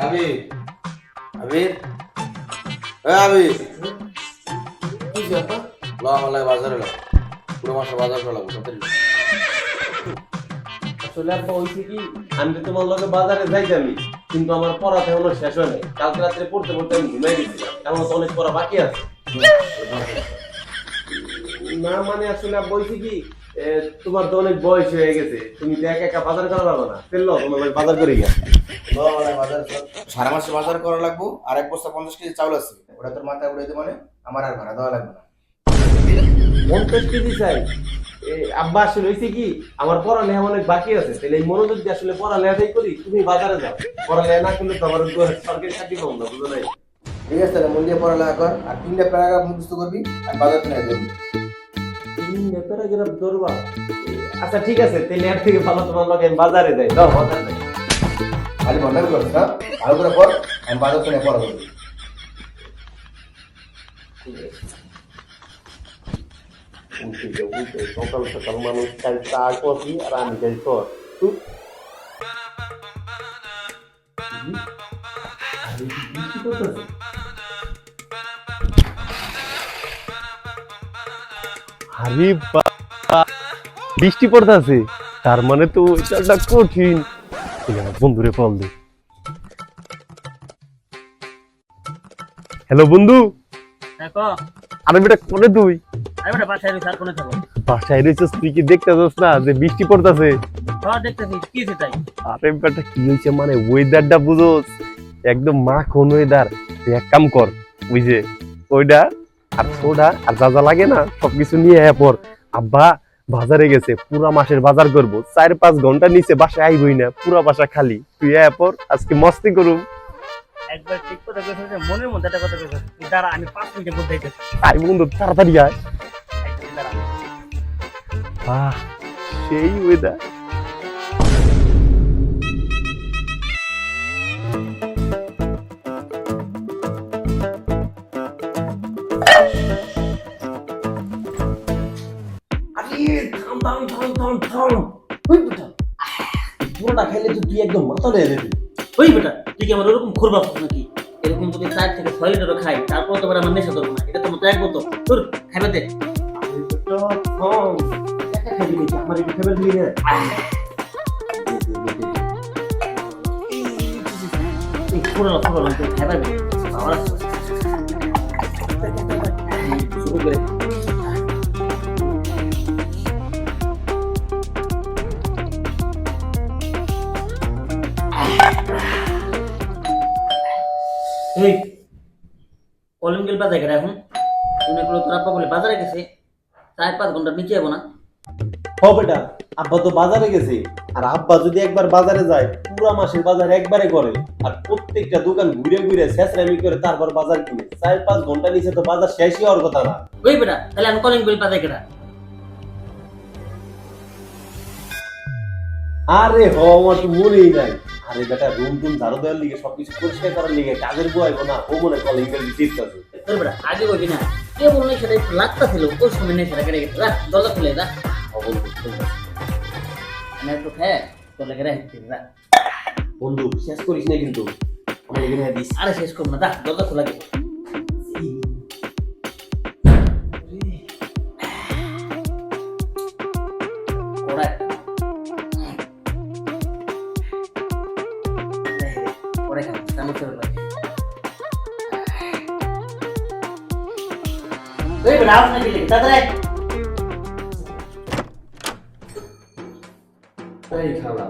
আবির আবির আবির কি আপা? ল আমার লাগে বাজারে ল পুরো মাসে বাজার করা লাগবে তাড়াতাড়ি ল। আসলে আপা হইছে কি, আমি তো তোমার লগে বাজারে যাইতামই, কিন্তু আমার পড়া এখনো শেষ হয় নাই। কালকে রাত্রে পড়তে পড়তে আমি ঘুমাই গেছিলাম, এমন তো অনেক পড়া বাকি আছে। না মানে আসলে আপা হইছে কি, তোমার তো অনেক বয়স হয়ে গেছে, তুমি তো একা একা বাজার করা পারবে না। ফেললো তোমার লগে বাজার করে গিয়া। ল আমার লাগে বাজার কর। সারা মাসে বাজার করা লাগবো আর এক বস্তা 50 কেজি চাউল আছে ওটা তোর মাথায় উড়াইতে মানে আমার আর ভাড়া দেওয়া লাগবে না। 50 কেজি চাই? আব্বা আসলে হয়েছে কি, আমার পড়ালেখা অনেক বাকি আছে, তাহলে এই মনোযোগ দিয়ে আসলে পড়ালেখাটাই করি, তুমি বাজারে যাও। পড়ালেখা না করলে তো আমার সরকারি চাকরি পাবো না, বুঝো নাই? ঠিক আছে তাহলে মন দিয়ে পড়ালেখা কর আর 3টা প্যারাগ্রাফ মুখস্থ করবি আর বাজার কিনে দেবি। প্যারাগ্রাফ ধরবা? আচ্ছা ঠিক আছে, তাহলে এর থেকে ভালো তোমার লগে আমি বাজারে যাই। যাও বাজারে যাই। খালি বন্ধ করছ না ভালো করে পড় আমি বাজার কিনে পড়া করবি। সকাল সকাল মানুষ খাই চা কফি আর আমি খাই সর। আরে বৃষ্টি পড়তেছে, তার মানে তো এটা কঠিন। বন্ধুরে কল দে। হ্যালো বন্ধু। আরে বেটা কোনে তুই? বাসায় রয়েছিস তুই, কি দেখতেছিস না যে বৃষ্টি পড়তেছে? আরে বেটা কি হয়েছে মানে ওয়েদারটা বুঝোস, একদম মাখন ওয়েদার। এক কাম কর, ওই যে ওইটা আর সোডা আর যা যা লাগে না সবকিছু নিয়ে আয় পর। আব্বা বাজারে গেছে, পুরা মাসের বাজার করবো, 4-5 ঘন্টা নিচে বাসায় আইবই না, পুরা বাসা খালি। তুই আয় পর, আজকে মস্তি করুম। একবার ঠিক কথা কইছিস, মনের মধ্যে একটা কথা কইছিস, তুই দাঁড়া আমি 5 মিনিটে বলতে যাচ্ছি। আরে বন্ধু তাড়াতাড়ি আয়। দাঁড়া। আহ সেই ওয়েদার। আরে থাম থাম থাম থাম থাম। ওই বেটা, পুরোটা খাইলে তো তুই একদম মাথা লয়ে যাবি। ওই বেটা, তুই কি আমার ওরকম ঘুরবা নাকি? এরকম যদি 4 থেকে 6 লিটারও খাই, তারপর তো আমার নেশা ধরবো না। এটা তো মতো এক বলতো তোর খাইবে দে। আরে বেটা থাম, একা খাইবি নাকি? আমার একটু খাইবে দিবি না? এই পুরো তুই খাইবে দে। আমার শুরু করে এই কলিং গেল বাজারে গেলে এখন তুমি গুলো তোর আব্বা বলে বাজারে গেছে 4-5 ঘন্টা নিচে যাবো না। হ বেটা, আব্বা তো বাজারে গেছে, আর আব্বা যদি একবার বাজারে যায় পুরা মাসের বাজার একবারে করে, আর প্রত্যেকটা দোকান ঘুরে ঘুরে শেষরামি করে তারপর বাজার কিনে। 4-5 ঘন্টা নিচে তো বাজার শেষই হওয়ার কথা না। ওই বেটা তাহলে আমি কলিং বেল বাজারে গেলা। আরে হ, আমার তো মনেই নাই। আরে বেটা, রুম টুম ঝাড়ু দেওয়ার লিগে, সবকিছু পরিষ্কার করার লিগে কাজের বুয়াইব না, ও মনে কলিং বেল দিতে আছে। তোর বেটা আগে বলবি না, কে বললে সেটা একটু লাগতা ছিল, ওই সময় নেই সেটা কেটে গেছে। রাখ দরজা খুলে যা, আমি একটু খেয়ে তোর লেগে রাখছি। রাখ বন্ধু শেষ করিস না কিন্তু, আমার এখানে দিস। আরে শেষ করবো না, রাখ দরজা খোলা গেছে। পরে খাবো কামড় করে লাগে। এই বেটা আস না গেলে তাড়াতাড়ি। এই খালা,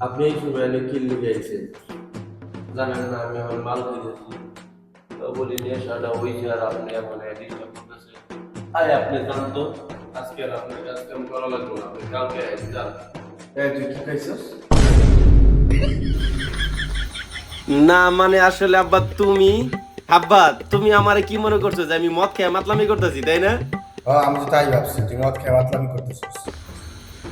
আপনি এই সময় কিল্লু গেছেন, জানেন না আমি আমার মাল কিনেছি, তো বলি নেশাটা হয়েছে আর আপনি এখন ডিস্টার্ব করতেছেন। আয় আপনি জান তো, আজকে আর আপনার কাজ কাম করা লাগবে না, আপনি কালকে যান। তুই কি খাইছিস? না মানে আসলে আব্বা তুমি আমারে কি মনে করছো যে আমি মদ খেয়ে মাতলামি করতেছি, তাই না? আমি তো তাই ভাবছি তুই মদ খেয়ে মাতলামি করতেছিস।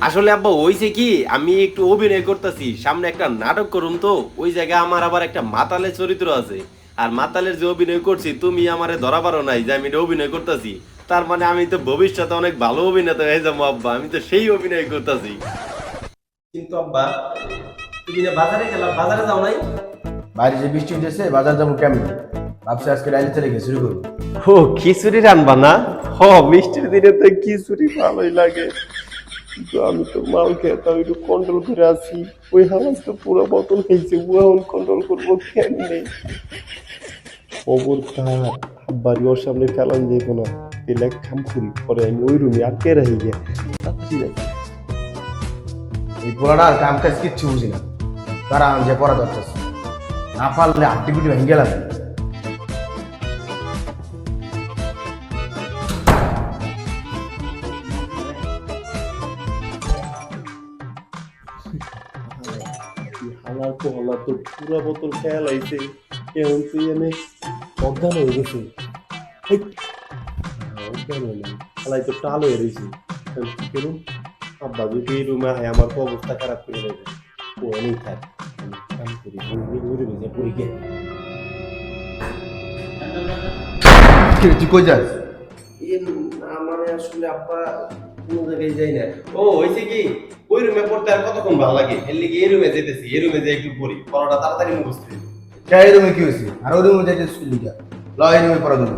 আসলে আব্বা হইছে কি, আমি একটু অভিনয় করতেছি, সামনে একটা নাটক করুম, তো ওই জায়গায় আমার আবার একটা মাতালের চরিত্র আছে। আর মাতালের যে অভিনয় করছি তুমি আমারে ধরা পারো নাই যে আমি এটা অভিনয় করতেছি, তার মানে আমি তো ভবিষ্যতে অনেক ভালো অভিনেতা হয়ে যাবো আব্বা, আমি তো সেই অভিনয় করতেছি। কিন্তু আব্বা তুমি না বাজারে গেলাম, বাজারে যাও নাই? বাইরে যে বৃষ্টি হইতেছে বাজার যাবো কেমন, ভাবছি আজকে ডাইলি চলে গিয়ে শুরু করবো। ও খিচুড়ি রানবা না? হ মিষ্টির দিনে তো খিচুড়ি ভালোই লাগে, কিন্তু আমি তো মাল খেতাম একটু কন্ট্রোল করে আছি। ওই হালাস তো পুরো বোতল খেয়েছে, ও এখন কন্ট্রোল করবো কেমনে? খবরদার আব্বারি ওর সামনে ফেলান যেত না, পেলে এক কাম করি, পরে আমি ওই রুমে আটকে রাখি গিয়ে তাড়াতাড়ি যাই। এই পোলাটা আর কাম কাজ কিচ্ছু বুঝি না, তারা যে পড়া দরকার না পারলে আটটি পিটি ভেঙে গেলাম। হালার পোহালা তো পুরো বোতল খেয়াল আইছে, এখন তুই এনে অজ্ঞান হয়ে গেছে। অজ্ঞান হয়ে নাই, হালাই তো টাল হয়ে রয়েছে। কি করুন, আব্বা যদি এই রুমে হয় আমার তো অবস্থা খারাপ করে দেবে। ও এনেই থাক, আমি কাম করি, ওই রুমে যা পড়ি গে। তুই কই যাস? মানে আসলে আব্বা কোনো জায়গায় যাই না। ও হয়েছে কি, ওই রুমে পড়তে আর কতক্ষণ ভালো লাগে, এর লিগে এই রুমে যেতেছি, এই রুমে যাই একটু পড়ি, পড়াটা তাড়াতাড়ি মুখস্থ হয়ে যায়। কে এই রুমে কি হয়েছে? আর ওই রুমে যাইতে স্কুল লিখা ল, এই রুমে পড়া দেবো।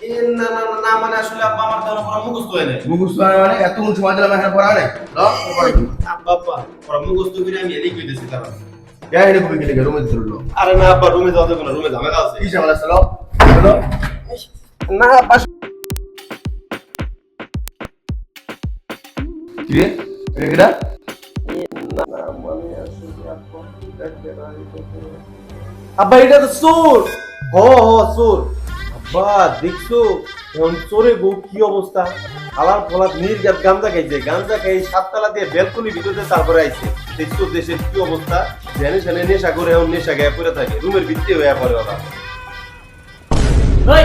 এ না না না, মানে আসলে আব্বা আমার তেমন পড়া মুখস্থ হয় না। মুখস্থ মানে এত সময় দিলাম এখানে পড়া নেই, ল পড়া দেবো। আব্বা আব্বা পড়া মুখস্থ করে আমি এদিক কইতেছি তারা। কে এই রুমে গেলে রুমে ধরলো? আরে না আব্বা, রুমে যাওয়া যাবে না, রুমে ঝামেলা আছে। কি ঝামেলা আছে? ল ল। না আব্বা, কি রে এটা? আব্বা এটা তো চোর। হ হ চোর। আব্বা দেখছো এখন চোরে গো কি অবস্থা, আলার ফলার নির্গাত গাঞ্জা খাইছে, গাঞ্জা খাই 7 তলা দিয়ে বেলকনি ভিতরে তারপরে আইছে। দেখছো দেশের কি অবস্থা, জানি জানে নেশা করে এখন নেশা গায়ে পড়ে থাকে, রুমের ভিতরে হয়ে পড়ে ওরা। ওই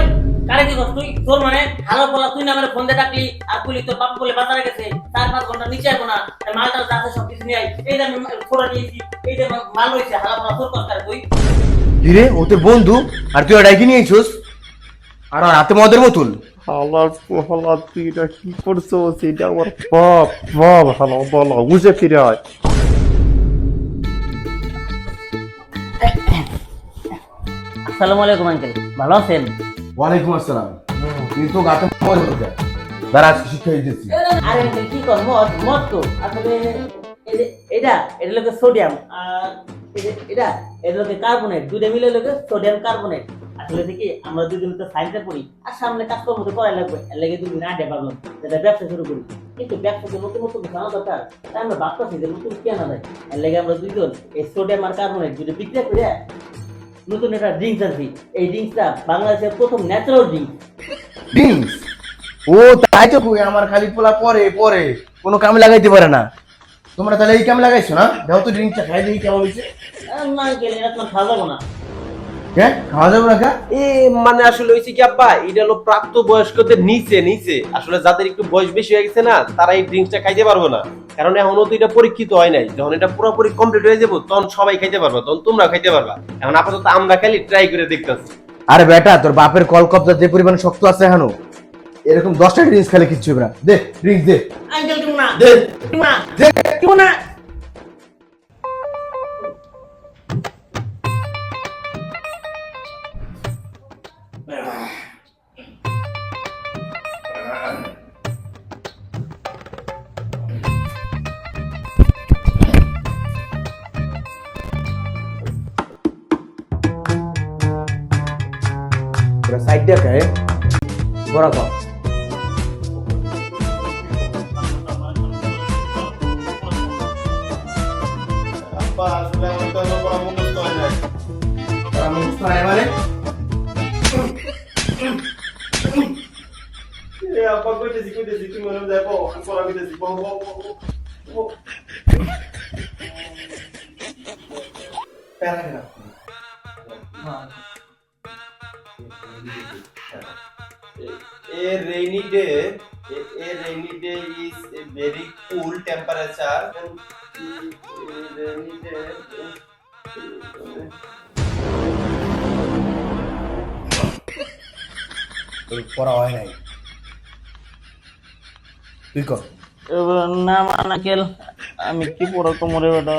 কারে কি করছ তুই? তোর মানে হালো বলা তুই না আমার ফোন দিয়ে ডাকলি আর বলি তোর বাপ বলে বাজারে গেছে 4-5 ঘন্টা নিচে আসবো না, মালটা যাতে সব কিছু নিয়ে আই। এই যে আমি থোড়া নিয়েছি, এই যে মাল রয়েছে হালা বলা তোর কথা তুই। কি রে ও তোর বন্ধু আর তুই ডাইকি নিয়েছিস আর হাতে মদের বোতল? হালার হালা তুই এটা কি করছো? সেটা আমার বাপ বাপ হালা বলা বুঝে ফিরে হয়। আসসালামু আলাইকুম আঙ্কেল, ভালো আছেন? ওয়ালাইকুম আসসালাম। তুই তো গাতে মদ হতে দাঁড়া, আজকে শিক্ষা দিতেছি। আরে আঙ্কেল কি কর, মদ মদ তো আসলে এই যে এটা এটা লোকে সোডিয়াম আর এই যে এটা লোকে কার্বনেট, দুইটা মিলে লোকে সোডিয়াম কার্বনেট। আসলে দেখি আমরা দুজন তো সায়েন্সে পড়ি আর সামনে কাজকর্ম তো করাই লাগবে, এর লাগে দুদিন আড্ডা পাবো, যেটা ব্যবসা শুরু করি। কিন্তু ব্যবসাতে নতুন নতুন জানা দরকার, তাই আমরা ভাবতেছি যে নতুন কেনা যায়। এর লাগে আমরা দুইজন এই সোডিয়াম আর কার্বনেট দুটো বিক্রি করে নতুন একটা ড্রিঙ্কস আনছি। এই ড্রিঙ্কসটা বাংলাদেশের প্রথম ন্যাচারাল ড্রিঙ্কস। ড্রিঙ্কস? ও তাই তো কই, আমার খালি পোলা পরে পরে কোনো কামে লাগাইতে পারে না। তোমরা তাহলে এই কামে লাগাইছো না? দাও তো ড্রিঙ্কসটা খাই দেখি কেমন হয়েছে। না আঙ্কেল এটা তোমার খাওয়া যাবো না। হ্যাঁ খাওয়া যাবে না কা? এ মানে আসলে হইছে কি আব্বা, এটা হলো প্রাপ্ত বয়স্কদের নিচে নিচে, আসলে যাদের একটু বয়স বেশি হয়ে গেছে না তারা এই ড্রিঙ্কসটা খাইতে পারবে না, কারণ এখনো তো এটা পরীক্ষিত হয় নাই। যখন এটা পুরোপুরি কমপ্লিট হয়ে যাবো তখন সবাই খাইতে পারবা, তখন তোমরা খাইতে পারবা। এখন আপাতত আমরা খালি ট্রাই করে দেখতেছি। আরে বেটা তোর বাপের কল কবজা যে পরিমাণে শক্ত আছে এখনো, এরকম 10টা ড্রিঙ্কস খেলে কিচ্ছু হবে না। দে ড্রিঙ্কস দে। আঙ্কেল তুমি না, দে তুমি না, দে। তুমি না। পুরো সাইডটা খায় বড় কর। আব্বা আসলে আমার তো কোনো মুখস্থ হয় নাই। তারা মুখস্থ হয় মানে এ আব্বা কইতেছি তুমি মনে যাবো আমি পড়া কইতেছি বউ বউ বউ। প্যারা না। A rainy day, a rainy day is a very cool temperature. A rainy day. তোর পড়া হয় নাই, তুই কর। না আঙ্কেল আমি কি পড়া কমরে বেটা।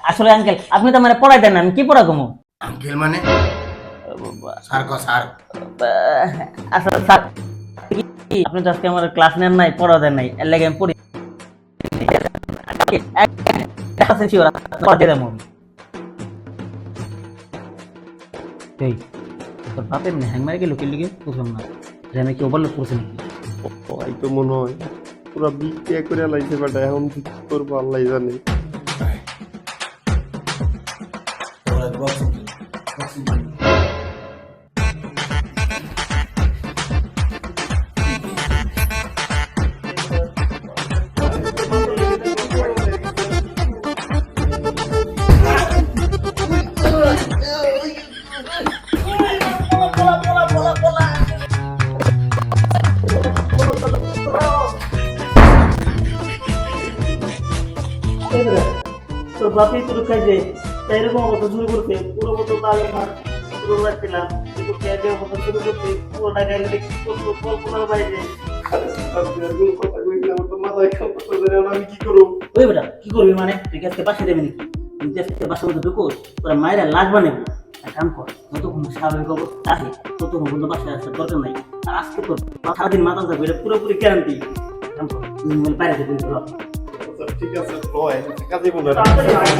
আসলে আঙ্কেল আপনি তো মানে পড়াই দেন না, আমি কি পড়া কমো? আঙ্কেল মানে স্যার ক স্যার আচ্ছা স্যার আপনি তো আজকে আমার ক্লাস নেন নাই পড়া দেন নাই এর লাগে আমি পড়ি এই তোর বাপে এমনি হ্যাং মারে গেল কি লিগে বুঝলাম না জানে কি ওভারলোড করছে নাকি এই তো মনে হয় পুরা বিয়ে করে লাইছে বেটা, এখন কি করবো আল্লাহ জানে। তোর বাপই তোর খাইছে তাই এরকম অবস্থা শুরু করছে পুরো মতো তাহলে আমার শুরু রাখছিলাম কিন্তু খেয়ে অবস্থা শুরু করছে পুরোটা গাইলে দেখি কল্পনার বাইরে আমি কি করবো? ওই বেটা কি করবি মানে তুই কি আজকে বাসে দেবে নাকি তুই যে আজকে বাসার মধ্যে ঢুকো তোরা মায়েরা লাগবা নেবো এক কাম কর যতক্ষণ স্বাভাবিক অবস্থা আসে ততক্ষণ পর্যন্ত বাসায় আসার দরকার নাই আর আজকে তোর সারাদিন মাথা যাবে এটা পুরোপুরি গ্যারান্টি কাম কর তুই মোবাইল বাইরে দেবে ঠিক আছে, কাজে মনে তাড়াতাড়ি আয়।